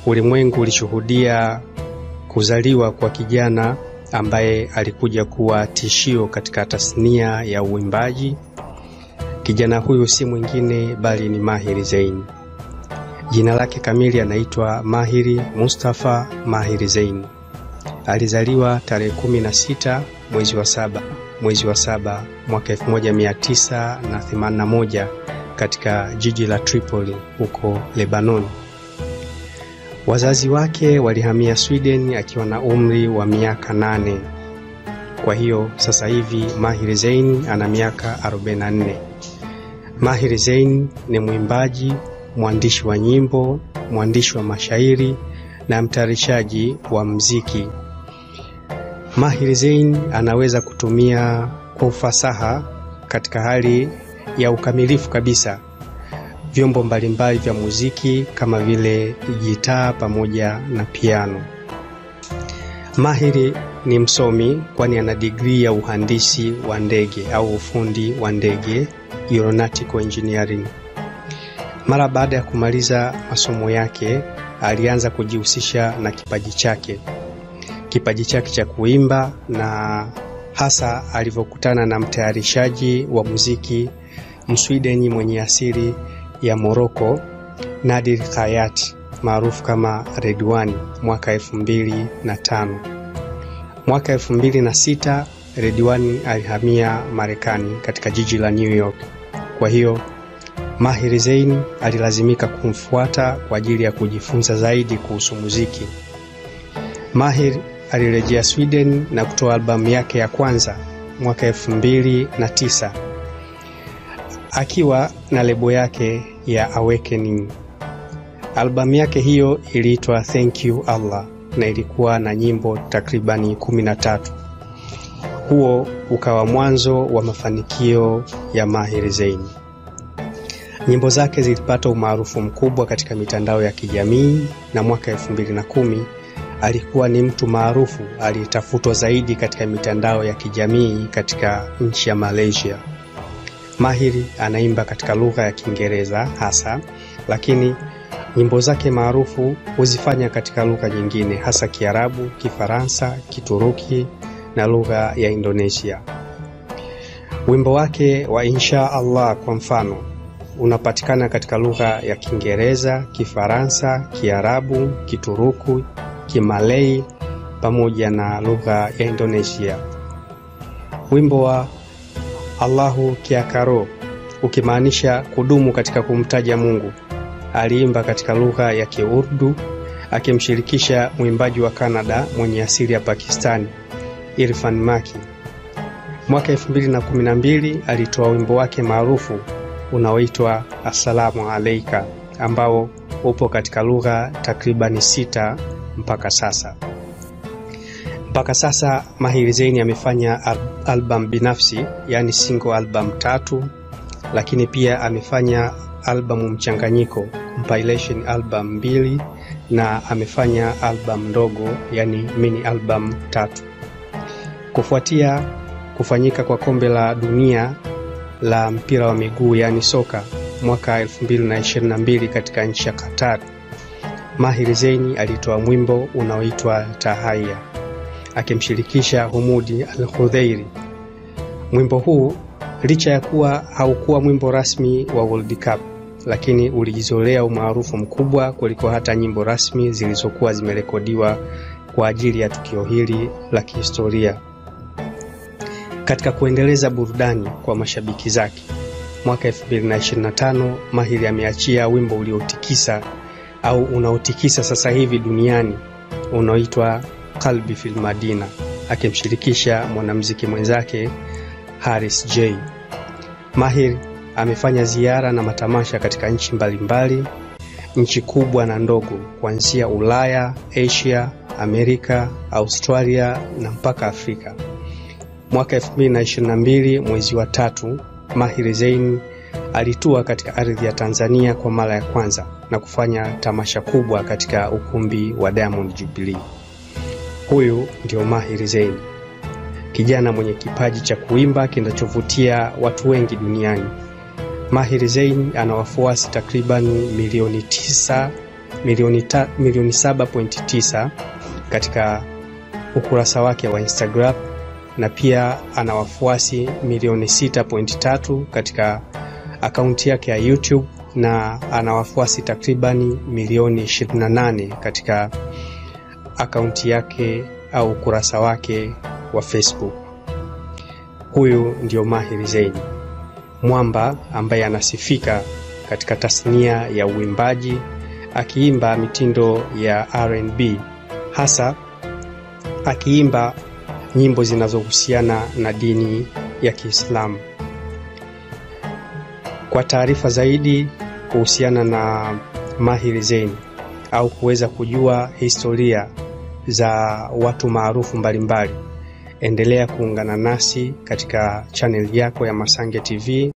ulimwengu ulishuhudia kuzaliwa kwa kijana ambaye alikuja kuwa tishio katika tasnia ya uimbaji. Kijana huyu si mwingine bali ni Mahir Zain. Jina lake kamili anaitwa Mahir Mustafa Mahir Zain. Alizaliwa tarehe 16 mwezi wa saba mwaka 1981 katika jiji la Tripoli huko Lebanon. Wazazi wake walihamia Sweden akiwa na umri wa miaka 8. Kwa hiyo sasa hivi Mahir Zain ana miaka 44. Mahir Zain ni mwimbaji, mwandishi wa nyimbo, mwandishi wa mashairi na mtayarishaji wa muziki. Mahir Zain anaweza kutumia kwa ufasaha katika hali ya ukamilifu kabisa vyombo mbalimbali vya muziki kama vile gitaa pamoja na piano. Mahir ni msomi kwani ana degree ya uhandisi wa ndege au ufundi wa ndege, aeronautical engineering. Mara baada ya kumaliza masomo yake, alianza kujihusisha na kipaji chake cha kuimba, na hasa alivyokutana na mtayarishaji wa muziki Mswideni mwenye asili ya Morocco, Nadir Khayat, maarufu kama Redwan, mwaka 2005. Mwaka 2006 Redwan alihamia Marekani katika jiji la New York. Kwa hiyo Mahir Zain alilazimika kumfuata kwa ajili ya kujifunza zaidi kuhusu muziki. Mahir alirejea Sweden na kutoa albamu yake ya kwanza mwaka 2009 akiwa na lebo yake ya Awakening. Albamu yake hiyo iliitwa Thank You Allah na ilikuwa na nyimbo takribani 13. Huo ukawa mwanzo wa mafanikio ya Mahir Zain. Nyimbo zake zilipata umaarufu mkubwa katika mitandao ya kijamii, na mwaka 2010 alikuwa ni mtu maarufu aliyetafutwa zaidi katika mitandao ya kijamii katika nchi ya Malaysia. Mahir anaimba katika lugha ya Kiingereza hasa, lakini nyimbo zake maarufu huzifanya katika lugha nyingine, hasa Kiarabu, Kifaransa, Kituruki na lugha ya Indonesia. Wimbo wake wa Insha Allah kwa mfano unapatikana katika lugha ya Kiingereza, Kifaransa, Kiarabu, Kituruki, Kimalay pamoja na lugha ya Indonesia. Wimbo wa Allahu Kiakaro, ukimaanisha kudumu katika kumtaja Mungu, aliimba katika lugha ya Kiurdu akimshirikisha mwimbaji wa Canada mwenye asili ya Pakistani, Irfan Maki. Mwaka 2012 alitoa wimbo wake maarufu unaoitwa Assalamu Alaika, ambao upo katika lugha takribani 6 mpaka sasa. Mpaka sasa Mahir Zain amefanya album binafsi, yani single album 3, lakini pia amefanya albamu mchanganyiko, compilation album 2, na amefanya album ndogo, yani mini album 3. Kufuatia kufanyika kwa kombe la dunia la mpira wa miguu yani soka mwaka 2022 katika nchi ya Qatar, Mahir Zain alitoa mwimbo unaoitwa Tahaya akimshirikisha Humudi Al-Khudhairi. Mwimbo huu licha ya kuwa haukuwa mwimbo rasmi wa World Cup, lakini ulijizolea umaarufu mkubwa kuliko hata nyimbo rasmi zilizokuwa zimerekodiwa kwa ajili ya tukio hili la kihistoria. Katika kuendeleza burudani kwa mashabiki zake, mwaka 2025 Mahir ameachia wimbo uliotikisa au unaotikisa sasa hivi duniani unaoitwa Qalbi fil Madina akimshirikisha mwanamuziki mwenzake Haris J. Mahir amefanya ziara na matamasha katika nchi mbalimbali, nchi kubwa na ndogo, kuanzia Ulaya, Asia, Amerika, Australia na mpaka Afrika. Mwaka 2022 mwezi wa 3, Mahir Zain alitua katika ardhi ya Tanzania kwa mara ya kwanza na kufanya tamasha kubwa katika ukumbi wa Diamond Jubilee. Huyu ndio Mahir Zain, kijana mwenye kipaji cha kuimba kinachovutia watu wengi duniani. Mahir Zain ana wafuasi takriban milioni 9 milioni 7.9 katika ukurasa wake wa Instagram, na pia ana wafuasi milioni 6.3 katika akaunti yake ya YouTube, na ana wafuasi takribani milioni 28 katika akaunti yake au ukurasa wake wa Facebook. Huyu ndio Maher Zain, mwamba ambaye anasifika katika tasnia ya uimbaji, akiimba mitindo ya R&B, hasa akiimba nyimbo zinazohusiana na dini ya Kiislamu. Kwa taarifa zaidi kuhusiana na Maher Zain au kuweza kujua historia za watu maarufu mbalimbali, endelea kuungana nasi katika channel yako ya Masange TV.